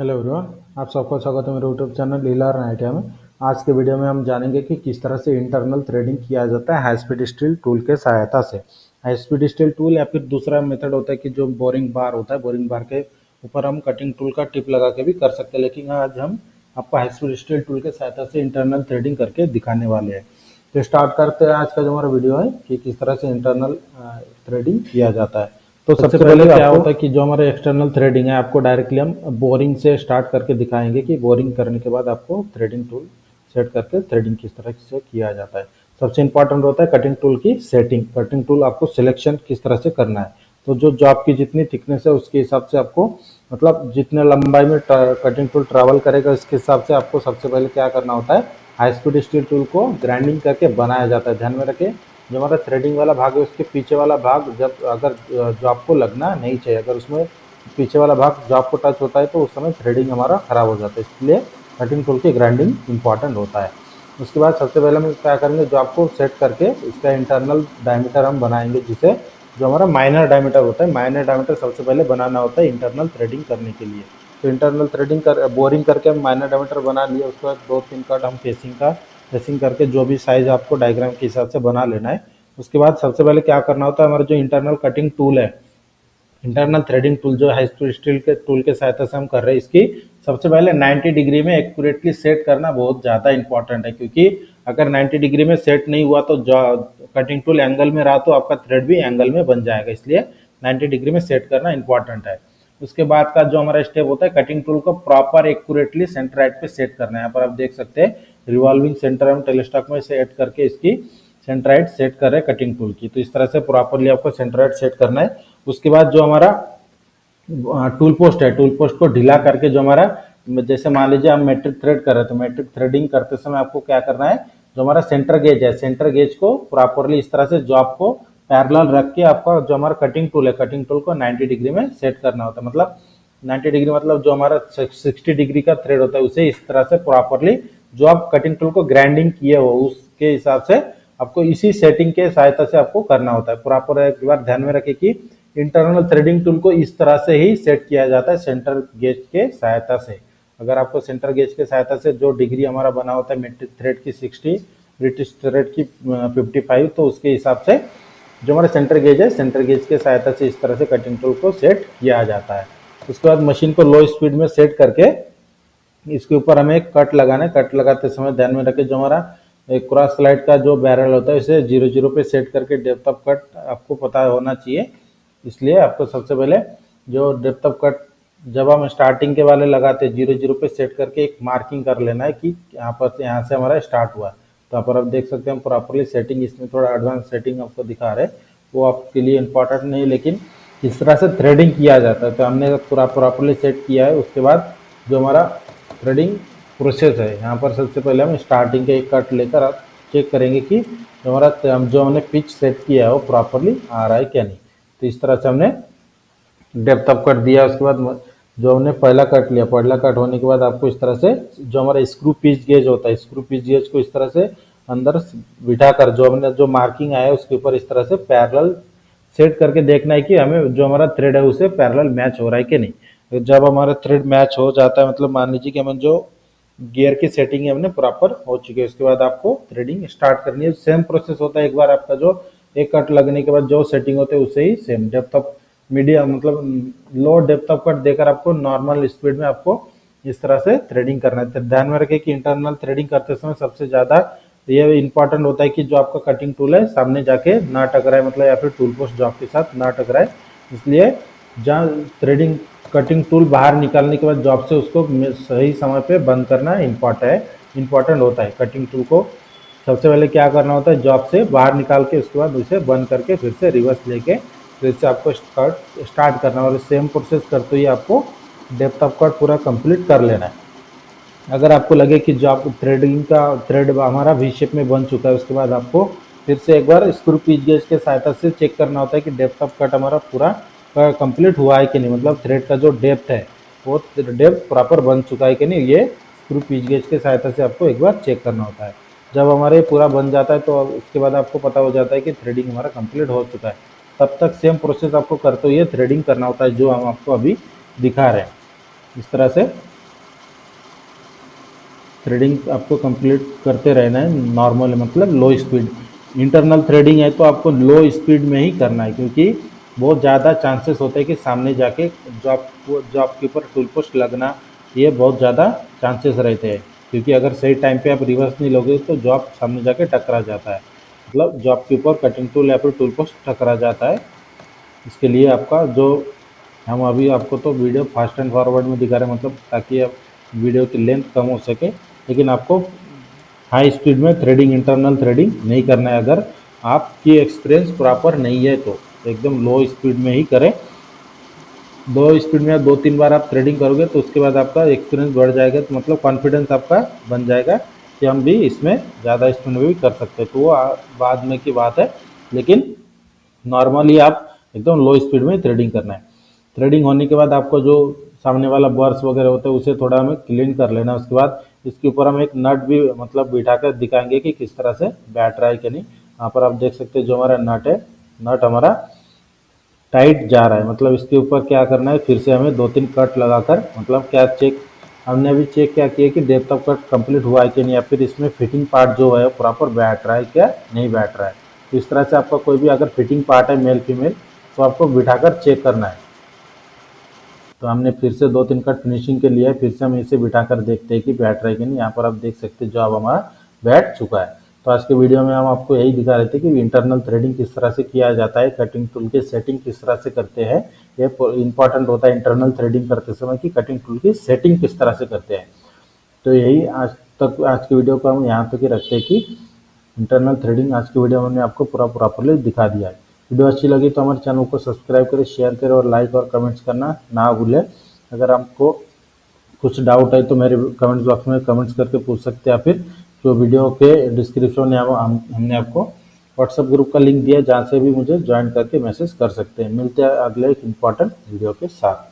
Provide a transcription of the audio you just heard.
Hello everyone, आप सबका स्वागत है मेरे यूट्यूब चैनल लीला नाइटिया में। आज के वीडियो में हम जानेंगे कि किस तरह से इंटरनल थ्रेडिंग किया जाता है हाई स्पीड स्टील टूल के सहायता से। हाई स्पीड स्टील टूल या फिर दूसरा मेथड होता है कि जो बोरिंग बार होता है, बोरिंग बार के ऊपर हम कटिंग टूल का टिप लगा के भी कर सकते हैं, लेकिन आज हम आपको हाई स्पीड स्टील टूल के सहायता से इंटरनल थ्रेडिंग करके दिखाने वाले हैं। तो स्टार्ट करते हैं आज का जो हमारा वीडियो है कि किस तरह से इंटरनल थ्रेडिंग किया जाता है। तो सबसे पहले क्या होता है कि जो हमारे एक्सटर्नल थ्रेडिंग है, आपको डायरेक्टली हम बोरिंग से स्टार्ट करके दिखाएंगे कि बोरिंग करने के बाद आपको थ्रेडिंग टूल सेट करके थ्रेडिंग किस तरह से किया जाता है। सबसे इंपॉर्टेंट होता है कटिंग टूल की सेटिंग। कटिंग टूल आपको सिलेक्शन किस तरह से करना है, तो जो जॉब की जितनी थिकनेस है उसके हिसाब से आपको, मतलब जितने लंबाई में कटिंग टूल ट्रैवल करेगा उसके हिसाब से आपको सबसे पहले क्या करना होता है, हाई स्पीड स्टील टूल को ग्राइंडिंग करके बनाया जाता है। ध्यान में रखें, जो हमारा थ्रेडिंग वाला भाग है उसके पीछे वाला भाग जब अगर जॉब को लगना नहीं चाहिए, अगर उसमें पीछे वाला भाग जॉब को टच होता है तो उस समय थ्रेडिंग हमारा खराब हो जाता है। इसलिए कटिंग टूल की ग्राइंडिंग इंपॉर्टेंट होता है। उसके बाद सबसे पहले हम क्या करेंगे, जॉब को सेट करके इसका इंटरनल डायमीटर हम बनाएंगे, जिसे जो हमारा माइनर डायमीटर होता है, माइनर डायमीटर सबसे पहले बनाना होता है इंटरनल थ्रेडिंग करने के लिए। तो इंटरनल थ्रेडिंग कर बोरिंग करके हम माइनर डायमीटर बना लिए। उसके बाद 2-3 कट हम फेसिंग करके जो भी साइज आपको डायग्राम के हिसाब से बना लेना है। उसके बाद सबसे पहले क्या करना होता है, हमारा जो इंटरनल कटिंग टूल है, इंटरनल थ्रेडिंग टूल जो है स्टील के टूल के सहायता से हम कर रहे हैं, इसकी सबसे पहले 90 डिग्री में एक्यूरेटली सेट करना बहुत ज़्यादा इंपॉर्टेंट है। क्योंकि अगर 90 डिग्री में सेट नहीं हुआ तो जो कटिंग टूल एंगल में रहा तो आपका थ्रेड भी एंगल में बन जाएगा, इसलिए 90 डिग्री में सेट करना इंपॉर्टेंट है। उसके बाद का जो हमारा स्टेप होता है, कटिंग टूल को प्रॉपर एक्यूरेटली सेंटर राइट पे सेट करना है। यहाँ पर आप देख सकते हैं रिवॉल्विंग सेंटर हम टेलीस्टॉक में सेट करके इसकी सेंटर राइट सेट कर रहे हैं कटिंग टूल की। तो इस तरह से प्रॉपरली आपको सेंटर राइट सेट करना है। उसके बाद जो हमारा टूल पोस्ट है, टूल पोस्ट को ढीला करके जो हमारा, जैसे मान लीजिए हम मेट्रिक थ्रेड कर रहे हैं, तो मेट्रिक थ्रेडिंग करते समय आपको क्या करना है, जो हमारा सेंटर गेज है, सेंटर गेज को प्रॉपरली इस तरह से जॉब को पैरेलल रख के आपका जो हमारा कटिंग टूल है, कटिंग टूल को 90 डिग्री में सेट करना होता है। मतलब 90 डिग्री मतलब जो हमारा 60 डिग्री का थ्रेड होता है उसे इस तरह से प्रॉपरली जो आप कटिंग टूल को ग्राइंडिंग किए हो उसके हिसाब से आपको इसी सेटिंग के सहायता से आपको करना होता है प्रॉपर। एक बार ध्यान में रखें कि इंटरनल थ्रेडिंग टूल को इस तरह से ही सेट किया जाता है सेंटर गेज के सहायता से। अगर आपको सेंटर गेज के सहायता से जो डिग्री हमारा बना होता है, मेट्रिक थ्रेड की 60, ब्रिटिश थ्रेड की 55, तो उसके हिसाब से जो हमारा सेंटर गेज है, सेंटर गेज के सहायता से इस तरह से कटिंग टूल को सेट किया जाता है। उसके बाद मशीन को लो स्पीड में सेट करके इसके ऊपर हमें एक कट लगाना है। कट लगाते समय ध्यान में रखें, जो हमारा एक क्रॉस स्लाइड का जो बैरल होता है उसे 0-0 पे सेट करके डेप्थ ऑफ कट आपको पता होना चाहिए। इसलिए आपको सबसे पहले जो डेप्थ ऑफ कट जब हम स्टार्टिंग के वाले लगाते हैं 0-0 पे सेट करके एक मार्किंग कर लेना है कि यहाँ पर से यहाँ से हमारा स्टार्ट हुआ। तो यहाँ पर आप देख सकते हैं हम प्रॉपरली सेटिंग, इसमें थोड़ा एडवांस सेटिंग आपको दिखा रहे हैं, वो आपके लिए इंपॉर्टेंट नहीं, लेकिन इस तरह से थ्रेडिंग किया जाता है। तो हमने पूरा प्रॉपरली सेट किया है। उसके बाद जो हमारा थ्रेडिंग प्रोसेस है, यहाँ पर सबसे पहले हम स्टार्टिंग का एक कट लेकर आप चेक करेंगे कि जो हमारा जो हमने पिच सेट किया है वो प्रॉपरली आ रहा है क्या नहीं। तो इस तरह से हमने डेप्थ ऑफ कट दिया। उसके बाद जो हमने पहला कट लिया, पहला कट होने के बाद आपको इस तरह से जो हमारा स्क्रू पिच गेज होता है, स्क्रू पिच गेज को इस तरह से अंदर बिठाकर जो हमने जो मार्किंग आया है उसके ऊपर इस तरह से पैरेलल सेट करके देखना है कि हमें जो हमारा थ्रेड है उसे पैरेलल मैच हो रहा है कि नहीं। तो जब हमारा थ्रेड मैच हो जाता है, मतलब मान लीजिए कि हमें जो गियर की सेटिंग है हमने प्रॉपर हो चुकी है, उसके बाद आपको थ्रेडिंग स्टार्ट करनी है। सेम प्रोसेस होता है, एक बार आपका जो एक कट लगने के बाद जो सेटिंग होते है उससे ही सेम डेप्थ ऑफ मीडियम, मतलब लो डेप्थ ऑफ कट देकर आपको नॉर्मल स्पीड में आपको इस तरह से थ्रेडिंग करना है। ध्यान में रखें कि इंटरनल थ्रेडिंग करते समय सबसे ज़्यादा ये इंपॉर्टेंट होता है कि जो आपका कटिंग टूल है सामने जाके ना टकराए, मतलब या फिर टूल पोस्ट जॉब के साथ ना टकराए। इसलिए जहाँ थ्रेडिंग कटिंग टूल बाहर निकालने के बाद जॉब से उसको सही समय पे बंद करना इंपॉर्टेंट होता है। कटिंग टूल को सबसे पहले क्या करना होता है, जॉब से बाहर निकाल के उसके बाद उसे बंद करके फिर से रिवर्स लेके फिर से आपको स्टार्ट करना, और सेम प्रोसेस करते हुए आपको डेप्थ ऑफ कट पूरा कंप्लीट कर लेना है। अगर आपको लगे कि जो आप थ्रेडिंग का थ्रेड हमारा वी शेप में बन चुका है, उसके बाद आपको फिर से एक बार स्क्रू पिच गेज के सहायता से चेक करना होता है कि डेप्थ ऑफ कट हमारा पूरा कंप्लीट हुआ है कि नहीं, मतलब थ्रेड का जो डेप्थ है वो डेप्थ प्रॉपर बन चुका है कि नहीं, ये स्क्रू पिच गेज के सहायता से आपको एक बार चेक करना होता है। जब हमारे पूरा बन जाता है तो उसके बाद आपको पता हो जाता है कि थ्रेडिंग हमारा कंप्लीट हो चुका है। तब तक सेम प्रोसेस आपको करते हुए थ्रेडिंग करना होता है जो हम आपको अभी दिखा रहे हैं। इस तरह से थ्रेडिंग आपको कंप्लीट करते रहना है नॉर्मल, मतलब लो स्पीड। इंटरनल थ्रेडिंग है तो आपको लो स्पीड में ही करना है, क्योंकि बहुत ज़्यादा चांसेस होते हैं कि सामने जाके जॉब जॉब के ऊपर टूल पोस्ट लगना, ये बहुत ज़्यादा चांसेस रहते हैं। क्योंकि अगर सही टाइम पे आप रिवर्स नहीं लोगे तो जॉब सामने जाके टकरा जाता है, मतलब जॉब के ऊपर कटिंग टूल या फिर टूल पोस्ट टकरा जाता है। इसके लिए आपका जो हम अभी आपको तो वीडियो फास्ट एंड फॉरवर्ड में दिखा रहे हैं, मतलब ताकि आप वीडियो की लेंथ कम हो सके, लेकिन आपको हाई स्पीड में थ्रेडिंग, इंटरनल थ्रेडिंग नहीं करना है। अगर आपकी एक्सपीरियंस प्रॉपर नहीं है तो एकदम लो स्पीड में ही करें। दो स्पीड में 2-3 बार आप थ्रेडिंग करोगे तो उसके बाद आपका एक्सपीरियंस बढ़ जाएगा, तो मतलब कॉन्फिडेंस आपका बन जाएगा कि हम भी इसमें ज़्यादा स्पीड में भी कर सकते हैं। तो वो बाद में की बात है, लेकिन नॉर्मली आप एकदम लो स्पीड में थ्रेडिंग करना है। थ्रेडिंग होने के बाद आपको जो सामने वाला बर्स वगैरह होता है उसे थोड़ा हमें क्लीन कर लेना है। उसके बाद इसके ऊपर हम एक नट भी मतलब बिठा कर दिखाएंगे कि किस तरह से बैठ रहा है कि नहीं। यहाँ पर आप देख सकते हैं जो हमारा नट है, नट हमारा टाइट जा रहा है, मतलब इसके ऊपर क्या करना है, फिर से हमें 2-3 कट लगाकर, मतलब क्या चेक, हमने अभी चेक क्या किया कि डेप्थ ऑफ कट कंप्लीट हुआ है कि नहीं, या फिर इसमें फिटिंग पार्ट जो है प्रॉपर बैठ रहा है क्या नहीं बैठ रहा है। तो इस तरह से आपका कोई भी अगर फिटिंग पार्ट है मेल फीमेल तो आपको बिठाकर चेक करना है। तो हमने फिर से 2-3 कट फिनिशिंग के लिए फिर से हम इसे बिठाकर देखते हैं कि बैठ रहा है कि नहीं। यहाँ पर आप देख सकते हैं जॉब हमारा बैठ चुका है। तो आज के वीडियो में हम आपको यही दिखा रहे थे कि इंटरनल थ्रेडिंग किस तरह से किया जाता है, कटिंग टूल की सेटिंग किस तरह से करते हैं। ये इंपॉर्टेंट होता है इंटरनल थ्रेडिंग करते समय कि कटिंग टूल की सेटिंग किस तरह से करते हैं। तो यही आज की वीडियो को हम यहाँ तक ही रखते हैं कि इंटरनल थ्रेडिंग आज की वीडियो में हमने आपको पूरा प्रॉपरली दिखा दिया है। वीडियो अच्छी लगी तो हमारे चैनल को सब्सक्राइब करें, शेयर करें और लाइक और कमेंट्स करना ना भूलें। अगर आपको कुछ डाउट है तो मेरे कमेंट्स बॉक्स में कमेंट्स करके पूछ सकते हैं, या फिर जो वीडियो के डिस्क्रिप्शन में हमने आपको व्हाट्सएप ग्रुप का लिंक दिया है जहाँ से भी मुझे ज्वाइन करके मैसेज कर सकते हैं। मिलते हैं अगले एक इम्पॉर्टेंट वीडियो के साथ।